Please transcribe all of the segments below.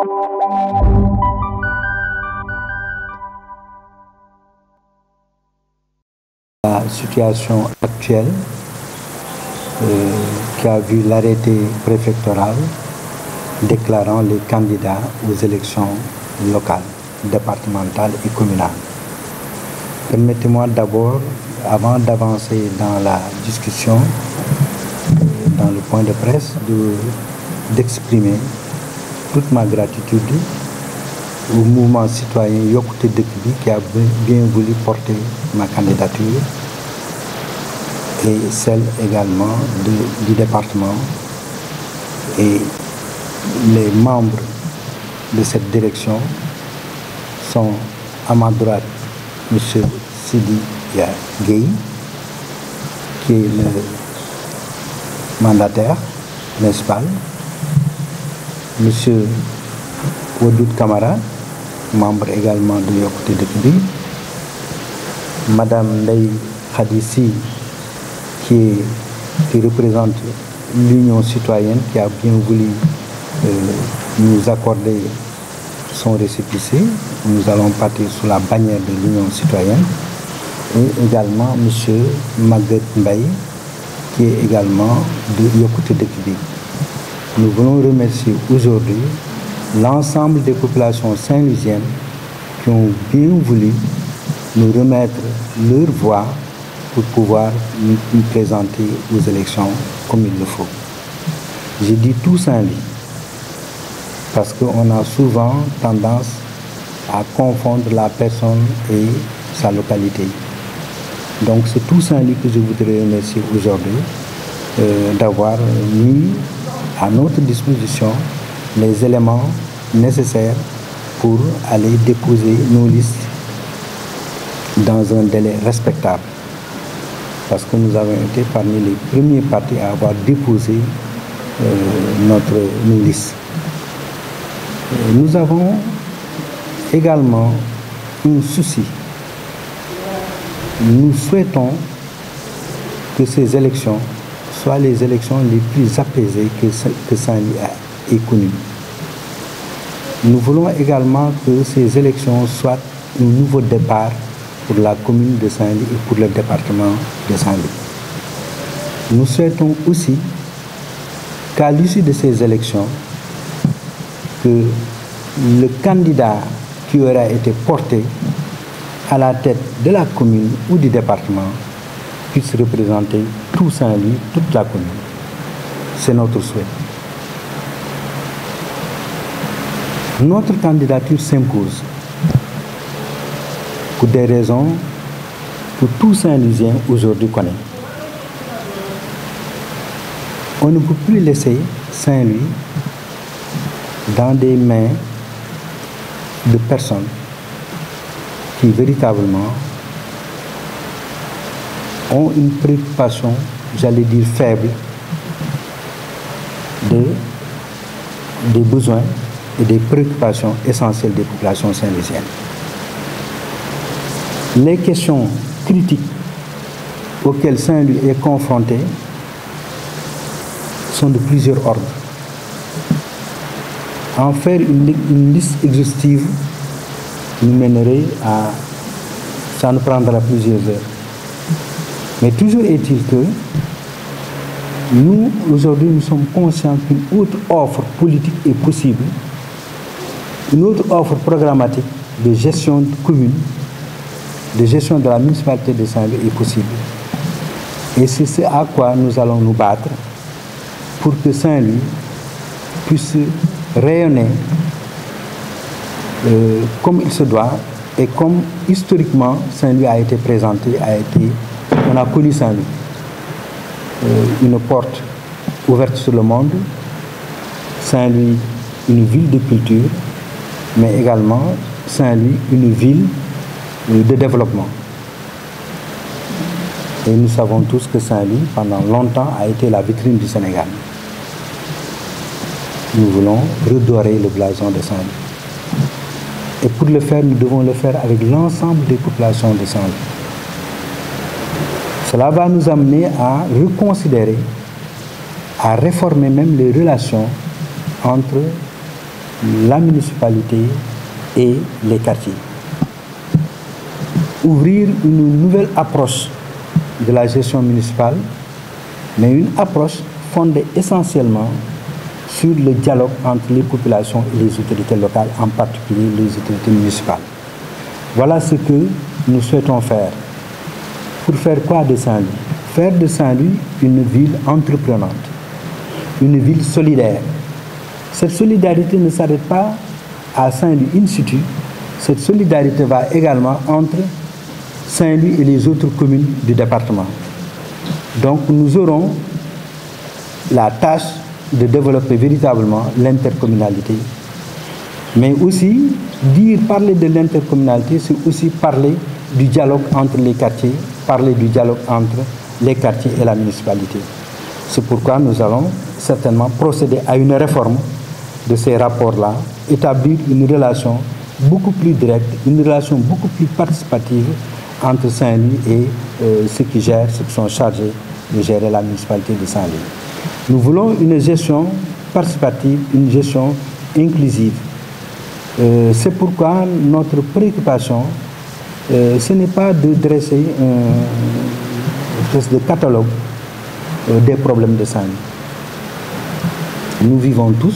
La situation actuelle qui a vu l'arrêté préfectoral déclarant les candidats aux élections locales, départementales et communales. Permettez-moi d'abord, avant d'avancer dans la discussion, dans le point de presse, d'exprimer toute ma gratitude au mouvement citoyen Yokkute Dëkk Bi qui a bien voulu porter ma candidature et celle également du département, et les membres de cette direction sont à ma droite M. Sidi Gueye, qui est le mandataire municipal, M. Wadoud Kamara, membre également de Yokkute Dëkk Bi, Madame Ndeye Khadissi, qui représente l'Union citoyenne, qui a bien voulu nous accorder son récépissé. Nous allons partir sous la bannière de l'Union citoyenne. Et également M. Maguette Mbaye, qui est également de Yokkute Dëkk Bi. Nous voulons remercier aujourd'hui l'ensemble des populations saint-louisiennes qui ont bien voulu nous remettre leur voix pour pouvoir nous présenter aux élections comme il le faut. J'ai dit tout Saint-Louis parce qu'on a souvent tendance à confondre la personne et sa localité. Donc c'est tout Saint-Louis que je voudrais remercier aujourd'hui d'avoir mis à notre disposition les éléments nécessaires pour aller déposer nos listes dans un délai respectable. Parce que nous avons été parmi les premiers partis à avoir déposé nos listes. Nous avons également un souci. Nous souhaitons que ces élections soient les élections les plus apaisées que Saint-Louis ait connues. Nous voulons également que ces élections soient un nouveau départ pour la commune de Saint-Louis et pour le département de Saint-Louis. Nous souhaitons aussi qu'à l'issue de ces élections, que le candidat qui aura été porté à la tête de la commune ou du département puisse représenter tout Saint-Louis, toute la commune. C'est notre souhait. Notre candidature s'impose pour des raisons que tout Saint-Louisien aujourd'hui connaît. On ne peut plus laisser Saint-Louis dans des mains de personnes qui véritablement ont une préoccupation, j'allais dire faible, des besoins et des préoccupations essentielles des populations saint-louisiennes. Les questions critiques auxquelles Saint-Louis est confronté sont de plusieurs ordres. En faire une liste exhaustive nous mènerait à... ça nous prendra plusieurs heures. Mais toujours est-il que nous, aujourd'hui, nous sommes conscients qu'une autre offre politique est possible, une autre offre programmatique de gestion de commune, de gestion de la municipalité de Saint-Louis est possible. Et c'est ce à quoi nous allons nous battre pour que Saint-Louis puisse rayonner comme il se doit et comme historiquement Saint-Louis a été présenté, on a connu Saint-Louis. Une porte ouverte sur le monde, Saint-Louis une ville de culture, mais également Saint-Louis une ville de développement. Et nous savons tous que Saint-Louis, pendant longtemps, a été la vitrine du Sénégal. Nous voulons redorer le blason de Saint-Louis. Et pour le faire, nous devons le faire avec l'ensemble des populations de Saint-Louis. Cela va nous amener à reconsidérer, à réformer même les relations entre la municipalité et les quartiers. Ouvrir une nouvelle approche de la gestion municipale, mais une approche fondée essentiellement sur le dialogue entre les populations et les autorités locales, en particulier les autorités municipales. Voilà ce que nous souhaitons faire. Pour faire quoi de Saint-Louis? Faire de Saint-Louis une ville entreprenante, une ville solidaire. Cette solidarité ne s'arrête pas à Saint-Louis in situ, cette solidarité va également entre Saint-Louis et les autres communes du département. Donc nous aurons la tâche de développer véritablement l'intercommunalité. Mais aussi, parler de l'intercommunalité, c'est aussi parler du dialogue entre les quartiers, parler du dialogue entre les quartiers et la municipalité. C'est pourquoi nous allons certainement procéder à une réforme de ces rapports-là, établir une relation beaucoup plus directe, une relation beaucoup plus participative entre Saint-Louis et ceux qui sont chargés de gérer la municipalité de Saint-Louis. Nous voulons une gestion participative, une gestion inclusive. C'est pourquoi notre préoccupation, ce n'est pas de dresser une espèce de catalogue des problèmes de Saint-Louis. Nous vivons tous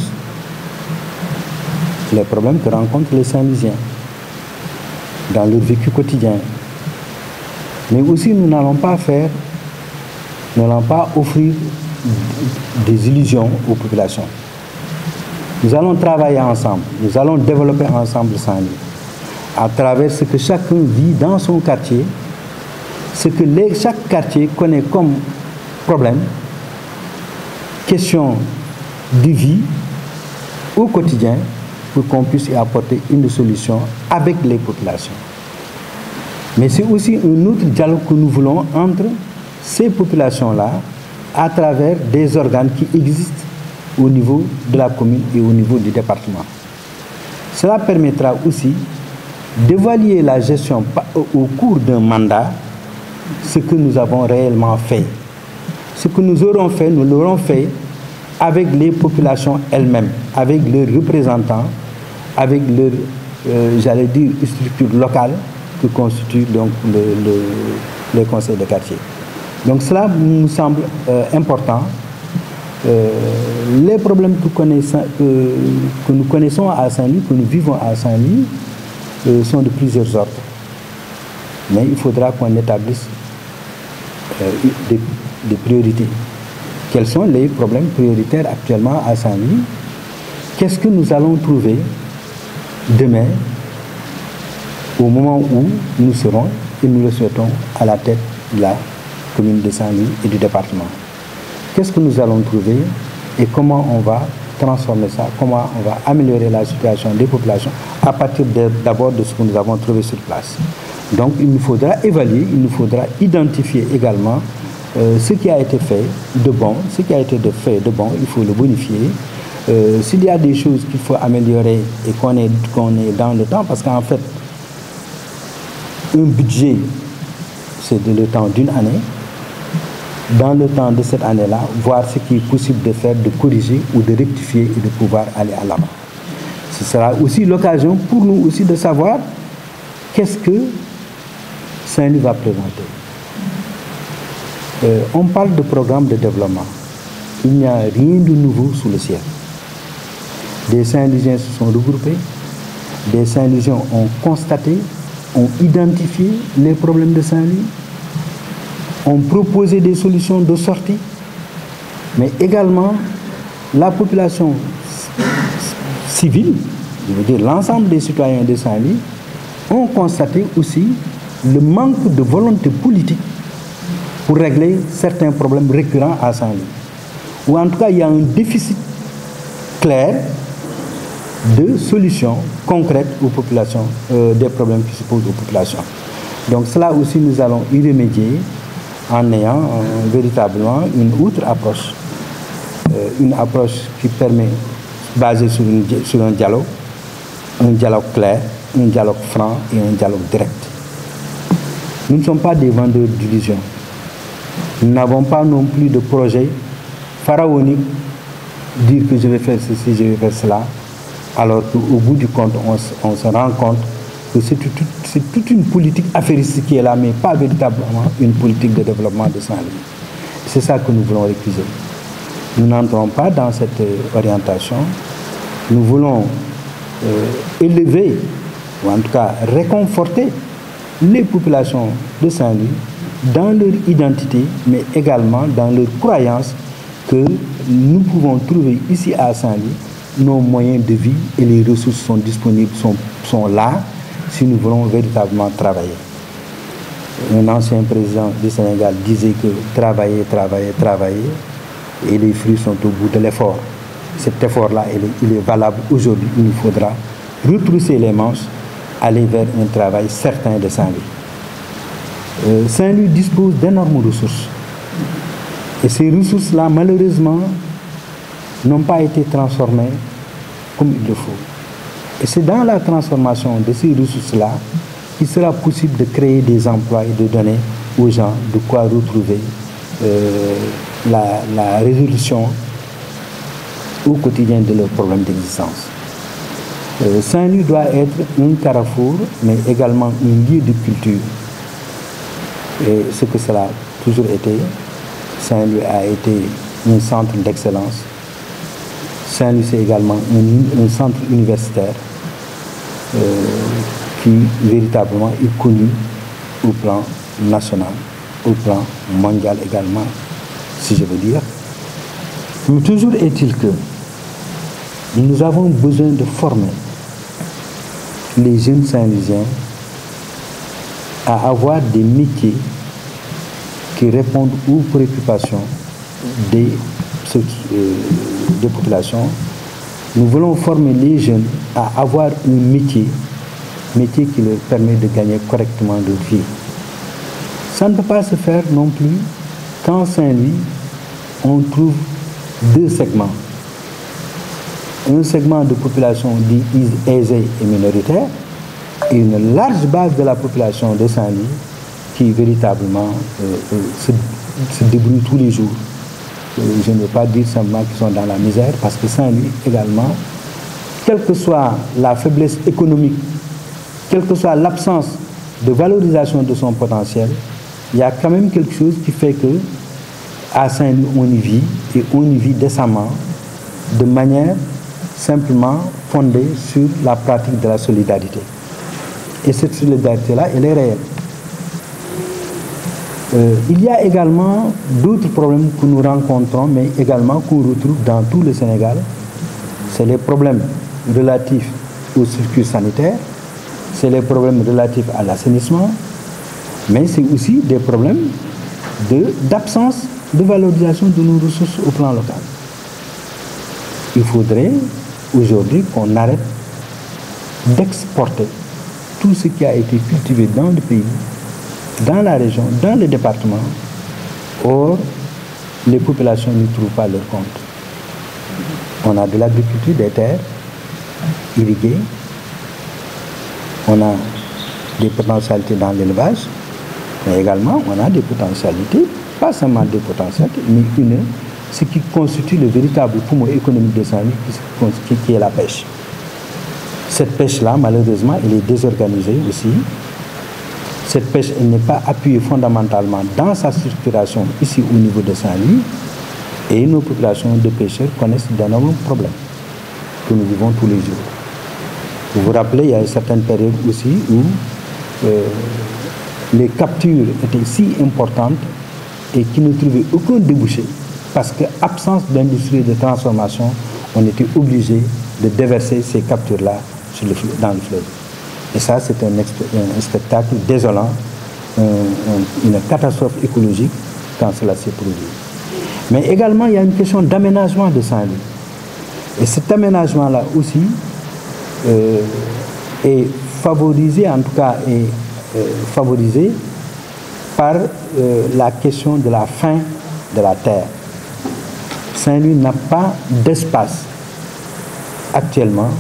les problèmes que rencontrent les Saint-Louisiens dans leur vécu quotidien. Mais aussi, nous n'allons pas offrir des illusions aux populations. Nous allons travailler ensemble, nous allons développer ensemble Saint-Louis, à travers ce que chacun vit dans son quartier, ce que chaque quartier connaît comme problème, question de vie au quotidien, pour qu'on puisse y apporter une solution avec les populations. Mais c'est aussi un autre dialogue que nous voulons entre ces populations-là à travers des organes qui existent au niveau de la commune et au niveau du département. Cela permettra aussi d'évaluer la gestion au cours d'un mandat, ce que nous avons réellement fait. Ce que nous aurons fait, nous l'aurons fait avec les populations elles-mêmes, avec leurs représentants, avec leurs, j'allais dire, structures locales que constituent donc les conseils de quartier. Donc cela nous semble important. Les problèmes que nous connaissons à Saint-Louis, que nous vivons à Saint-Louis, sont de plusieurs ordres. Mais il faudra qu'on établisse des priorités. Quels sont les problèmes prioritaires actuellement à Saint-Louis? Qu'est-ce que nous allons trouver demain, au moment où nous serons, et nous le souhaitons, à la tête de la commune de Saint-Louis et du département? Qu'est-ce que nous allons trouver et comment on va transformer ça, comment on va améliorer la situation des populations à partir d'abord de ce que nous avons trouvé sur place. Donc il nous faudra évaluer, il nous faudra identifier également ce qui a été fait de bon, ce qui a été fait de bon, il faut le bonifier. S'il y a des choses qu'il faut améliorer et qu'on est dans le temps, parce qu'en fait, un budget, c'est le temps d'une année. Dans le temps de cette année-là, voir ce qui est possible de faire, de corriger ou de rectifier et de pouvoir aller à l'avant. Ce sera aussi l'occasion pour nous aussi de savoir qu'est-ce que Saint-Louis va présenter. On parle de programme de développement. Il n'y a rien de nouveau sous le ciel. Des Saint-Louisiens se sont regroupés, des Saint-Louisiens ont constaté, ont identifié les problèmes de Saint-Louis, ont proposé des solutions de sortie, mais également la population civile, je veux dire l'ensemble des citoyens de Saint-Louis, ont constaté aussi le manque de volonté politique pour régler certains problèmes récurrents à Saint-Louis. Ou en tout cas, il y a un déficit clair de solutions concrètes aux populations, des problèmes qui se posent aux populations. Donc cela aussi, nous allons y remédier en ayant véritablement une autre approche. Une approche qui permet, basée sur un dialogue clair, un dialogue franc et un dialogue direct. Nous ne sommes pas des vendeurs d'illusions. Nous n'avons pas non plus de projet pharaonique, dire que je vais faire ceci, je vais faire cela. Alors qu'au bout du compte, on se rend compte que c'est toute une politique affairiste qui est là, mais pas véritablement une politique de développement de Saint-Louis. C'est ça que nous voulons récuser. Nous n'entrons pas dans cette orientation. Nous voulons élever, ou en tout cas réconforter les populations de Saint-Louis dans leur identité, mais également dans leur croyance que nous pouvons trouver ici à Saint-Louis nos moyens de vie et les ressources sont disponibles, sont là, si nous voulons véritablement travailler. Un ancien président du Sénégal disait que travailler, travailler, travailler, et les fruits sont au bout de l'effort. Cet effort-là, il est valable aujourd'hui. Il nous faudra retrousser les manches, aller vers un travail certain de Saint-Louis. Saint-Louis dispose d'énormes ressources. Et ces ressources-là, malheureusement, n'ont pas été transformées comme il le faut. Et c'est dans la transformation de ces ressources-là qu'il sera possible de créer des emplois et de donner aux gens de quoi retrouver la résolution au quotidien de leurs problèmes d'existence. Saint-Louis doit être un carrefour, mais également un lieu de culture. Et ce que cela a toujours été, Saint-Louis a été un centre d'excellence. Saint-Louis, c'est également un centre universitaire qui véritablement est connu au plan national, au plan mondial également, si je veux dire. Mais toujours est-il que nous avons besoin de former les jeunes Saint-Louisiens à avoir des métiers qui répondent aux préoccupations des populations. Nous voulons former les jeunes à avoir un métier qui leur permet de gagner correctement leur vie. Ça ne peut pas se faire non plus qu'en Saint-Louis, on trouve deux segments. Un segment de population dit aisée et minoritaire, et une large base de la population de Saint-Louis qui véritablement se débrouille tous les jours. Je ne veux pas dire simplement qu'ils sont dans la misère, parce que Saint-Louis également, quelle que soit la faiblesse économique, quelle que soit l'absence de valorisation de son potentiel, il y a quand même quelque chose qui fait que à Saint-Louis on y vit, et on y vit décemment, de manière simplement fondée sur la pratique de la solidarité. Et cette solidarité-là, elle est réelle. Il y a également d'autres problèmes que nous rencontrons, mais également qu'on retrouve dans tout le Sénégal. C'est les problèmes relatifs au circuit sanitaire, c'est les problèmes relatifs à l'assainissement, mais c'est aussi des problèmes d'absence de valorisation de nos ressources au plan local. Il faudrait aujourd'hui qu'on arrête d'exporter tout ce qui a été cultivé dans le pays, dans la région, dans le département. Or, les populations ne trouvent pas leur compte. On a de l'agriculture, des terres irriguées, on a des potentialités dans l'élevage, mais également on a des potentialités, pas seulement des potentialités, mais ce qui constitue le véritable poumon économique de Saint-Louis, qui est la pêche. Cette pêche-là, malheureusement, elle est désorganisée aussi. Cette pêche, elle n'est pas appuyée fondamentalement dans sa structuration ici au niveau de Saint-Louis. Et nos populations de pêcheurs connaissent d'énormes problèmes que nous vivons tous les jours. Vous vous rappelez, il y a une certaine période aussi où les captures étaient si importantes et qui ne trouvaient aucun débouché. Parce qu'absence d'industrie de transformation, on était obligé de déverser ces captures-là dans le fleuve. Et ça, c'est un spectacle désolant, une catastrophe écologique quand cela s'est produit. Mais également, il y a une question d'aménagement de Saint-Louis. Et cet aménagement-là aussi est favorisé, en tout cas, favorisé par la question de la fin de la terre. Saint-Louis n'a pas d'espace actuellement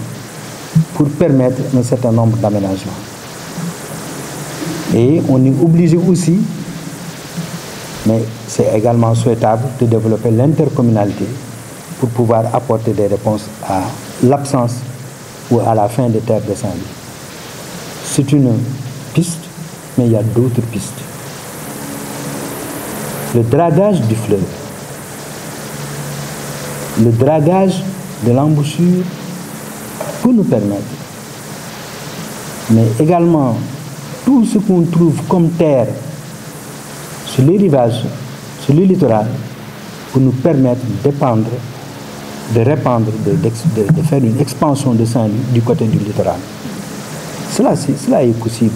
pour permettre un certain nombre d'aménagements. Et on est obligé aussi, mais c'est également souhaitable, de développer l'intercommunalité pour pouvoir apporter des réponses à l'absence ou à la fin des terres de Saint-Louis. C'est une piste, mais il y a d'autres pistes. Le dragage du fleuve, le dragage de l'embouchure peut nous permettre, mais également tout ce qu'on trouve comme terre sur les rivages, sur le littoral, pour nous permettre de faire une expansion de Saint-Louis du côté du littoral. Cela est possible.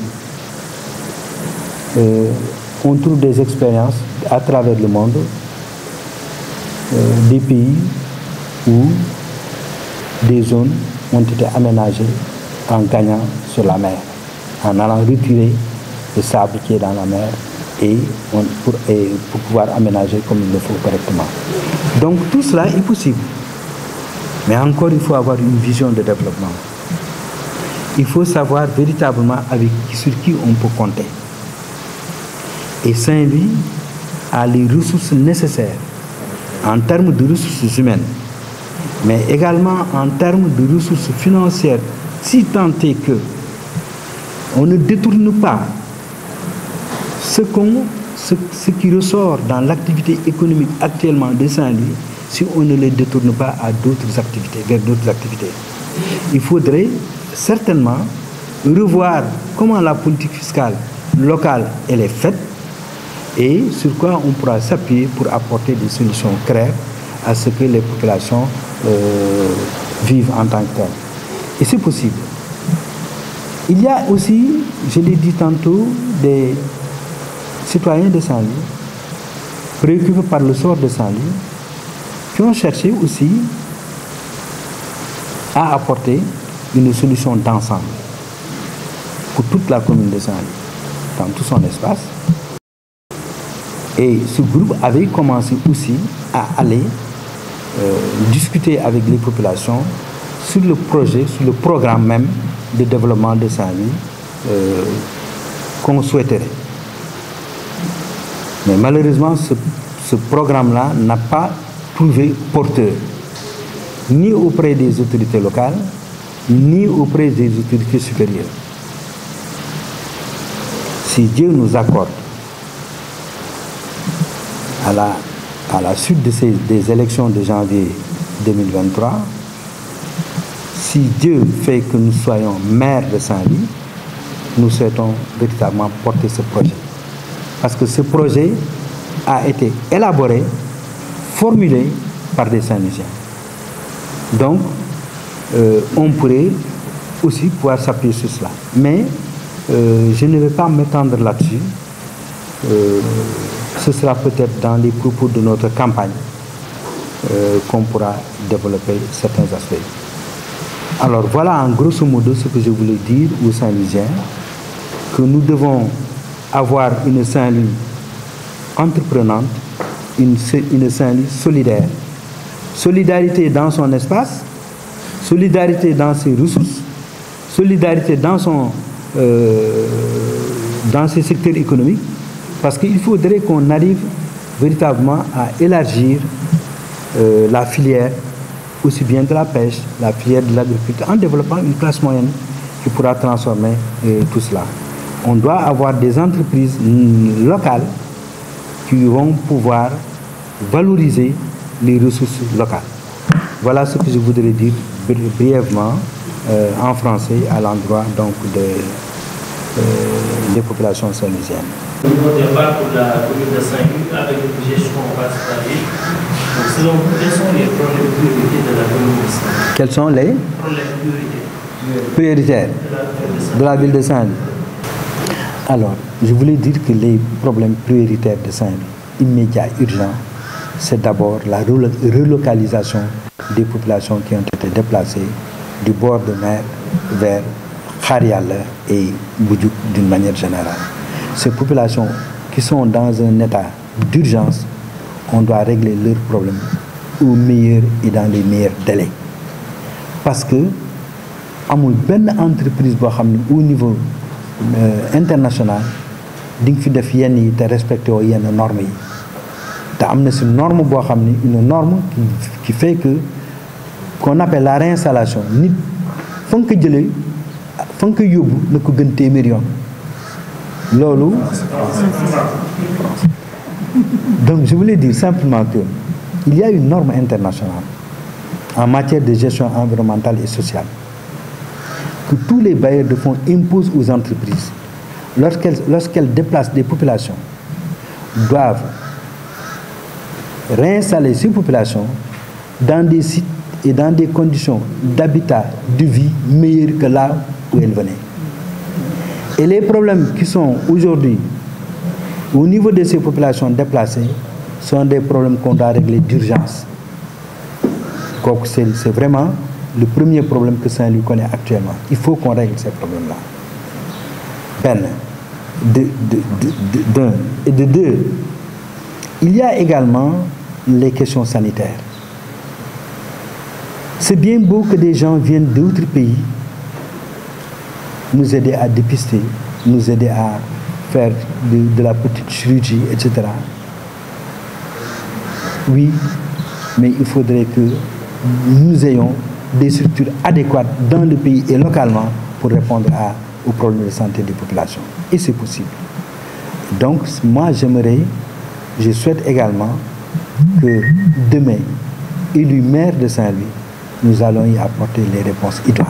On trouve des expériences à travers le monde, des pays où des zones ont été aménagées en gagnant sur la mer, en allant retirer le sable qui est dans la mer pour pouvoir aménager comme il le faut correctement. Donc tout cela est possible. Mais encore, il faut avoir une vision de développement. Il faut savoir véritablement sur qui on peut compter. Et Saint-Louis a les ressources nécessaires en termes de ressources humaines, mais également en termes de ressources financières, si tant est que on ne détourne pas ce qui ressort dans l'activité économique actuellement de Saint-Louis, si on ne les détourne pas à d'autres activités, vers d'autres activités. Il faudrait certainement revoir comment la politique fiscale locale elle est faite et sur quoi on pourra s'appuyer pour apporter des solutions claires à ce que les populations vivent en tant que telles. Et c'est possible. Il y a aussi, je l'ai dit tantôt, des citoyens de Saint-Louis, préoccupés par le sort de Saint-Louis, qui ont cherché aussi à apporter une solution d'ensemble pour toute la commune de Saint-Louis, dans tout son espace. Et ce groupe avait commencé aussi à aller discuter avec les populations sur le projet, sur le programme même de développement de Saint-Louis qu'on souhaiterait. Mais malheureusement, ce programme-là n'a pas trouvé porteur, ni auprès des autorités locales, ni auprès des autorités supérieures. Si Dieu nous accorde, à la suite des élections de janvier 2023, si Dieu fait que nous soyons maires de Saint-Louis, nous souhaitons véritablement porter ce projet. Parce que ce projet a été élaboré, formulé par des Saint-Louisiens. Donc, on pourrait aussi pouvoir s'appuyer sur cela. Mais je ne vais pas m'étendre là-dessus. Ce sera peut-être dans les propos de notre campagne qu'on pourra développer certains aspects. Alors voilà en grosso modo ce que je voulais dire aux Saint-Louisiens, que nous devons avoir une Saint-Louis entreprenante, une Saint-Louis solidaire. Solidarité dans son espace, solidarité dans ses ressources, solidarité dans ses secteurs économiques, parce qu'il faudrait qu'on arrive véritablement à élargir la filière, aussi bien de la pêche, la filière de l'agriculture, en développant une classe moyenne qui pourra transformer tout cela. On doit avoir des entreprises locales qui vont pouvoir valoriser les ressources locales. Voilà ce que je voudrais dire brièvement en français à l'endroit donc des populations saint-louisiennes. Au niveau des départ pour la commune de Saint-Louis avec une gestion participative, selon vous, quels sont les problèmes prioritaires de la commune de Saint-Louis? Quels sont les problèmes prioritaires de la ville de Saint-Louis? Alors, je voulais dire que les problèmes prioritaires de Saint-Louis, immédiats, urgents, c'est d'abord la relocalisation des populations qui ont été déplacées du bord de mer vers Khariala et Boudjouk d'une manière générale. Ces populations qui sont dans un état d'urgence, on doit régler leurs problèmes au meilleur et dans les meilleurs délais. Parce que amul benn entreprise boo xam ne au niveau international di nga fi def yenn yi te respecté woo yenn normes yi te am na si norme boo xam ne une norme qui fait que qu'on appelle la réinstallation. Nit fa nga ko jëlee fa nga ko yóbbu na ko gën téeméer yoon loolu. Donc je voulais dire simplement que il y a une norme internationale en matière de gestion environnementale et sociale que tous les bailleurs de fonds imposent aux entreprises lorsqu'elles déplacent des populations, doivent réinstaller ces populations dans des sites et dans des conditions d'habitat, de vie meilleures que là où elles venaient. Et les problèmes qui sont aujourd'hui au niveau de ces populations déplacées sont des problèmes qu'on doit régler d'urgence. C'est vraiment le premier problème que Saint-Louis connaît actuellement. Il faut qu'on règle ces problèmes-là. D'un. Et de deux, il y a également les questions sanitaires. C'est bien beau que des gens viennent d'autres pays nous aider à dépister, nous aider à faire de la petite chirurgie, etc. Oui, mais il faudrait que nous ayons des structures adéquates dans le pays et localement pour répondre aux problèmes de santé des populations. Et c'est possible. Donc, moi, je souhaite également que demain, élu maire de Saint-Louis, nous allons y apporter les réponses idoines.